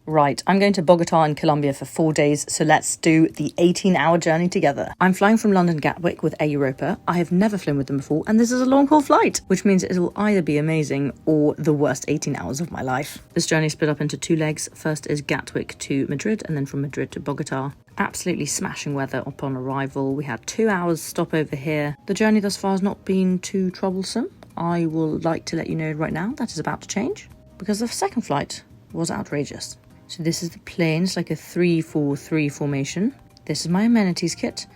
Right, I'm going to Bogota in Colombia for 4 days, so let's do the 18-hour journey together. I'm flying from London Gatwick with Air Europa. I have never flown with them before, and this is a long-haul flight, which means it'll either be amazing or the worst 18 hours of my life. This journey is split up into 2 legs. First is Gatwick to Madrid, and then from Madrid to Bogota. Absolutely smashing weather upon arrival. We had 2 hours stopover here. The journey thus far has not been too troublesome. I will like to let you know right now that is about to change, because the second flight was outrageous. So this is the plane. It's like a 3-4-3 formation. This is my amenities kit.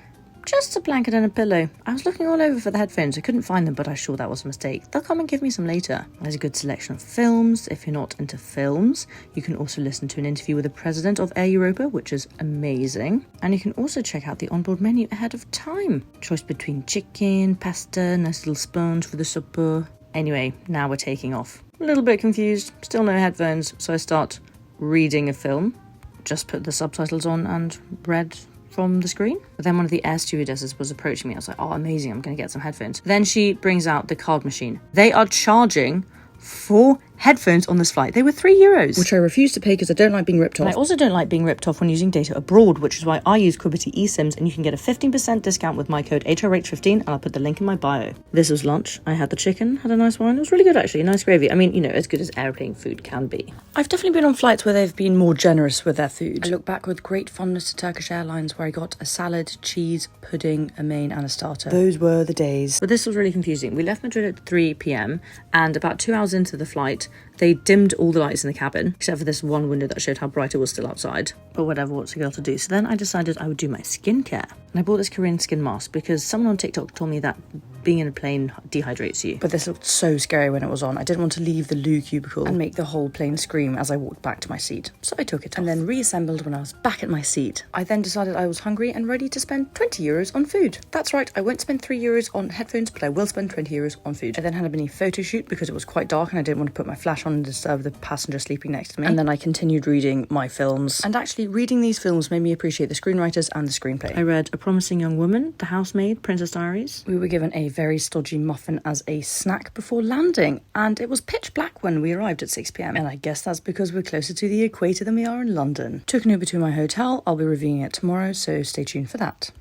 Just a blanket and a pillow. I was looking all over for the headphones. I couldn't find them, but I'm sure that was a mistake. They'll come and give me some later. There's a good selection of films. If you're not into films, you can also listen to an interview with the president of Air Europa, which is amazing. And you can also check out the onboard menu ahead of time. Choice between chicken, pasta, nice little sponge for the supper. Anyway, now we're taking off. A little bit confused. Still no headphones, so I start reading a film, just put the subtitles on and read from the screen. But then one of the air stewardesses was approaching me. I was like, oh, amazing, I'm going to get some headphones. Then she brings out the card machine. They are charging for headphones on this flight. They were €3, which I refuse to pay because I don't like being ripped off. And I also don't like being ripped off when using data abroad, which is why I use Quibbity eSIMs, and you can get a 15% discount with my code HRH15, and I'll put the link in my bio. This was lunch. I had the chicken, had a nice wine. It was really good, actually. Nice gravy. I mean, you know, as good as airplane food can be. I've definitely been on flights where they've been more generous with their food. I look back with great fondness to Turkish Airlines, where I got a salad, cheese, pudding, a main, and a starter. Those were the days. But this was really confusing. We left Madrid at 3 p.m, and about 2 hours into the flight, they dimmed all the lights in the cabin, except for this one window that showed how bright it was still outside. But whatever, what's a girl to do? So then I decided I would do my skincare. And I bought this Korean skin mask because someone on TikTok told me that being in a plane dehydrates you. But this looked so scary when it was on. I didn't want to leave the loo cubicle and make the whole plane scream as I walked back to my seat. So I took it off and then reassembled when I was back at my seat. I then decided I was hungry and ready to spend €20 on food. That's right, I won't spend €3 on headphones, but I will spend €20 on food. I then had a mini photo shoot because it was quite dark and I didn't want to put my flash on and disturb the passenger sleeping next to me. And then I continued reading my films. And actually, reading these films made me appreciate the screenwriters and the screenplay. I read A Promising Young Woman, The Housemaid, Princess Diaries. We were given a very stodgy muffin as a snack before landing, and it was pitch black when we arrived at 6 p.m. And I guess that's because we're closer to the equator than we are in London. Took an Uber to my hotel. I'll be reviewing it tomorrow, so stay tuned for that.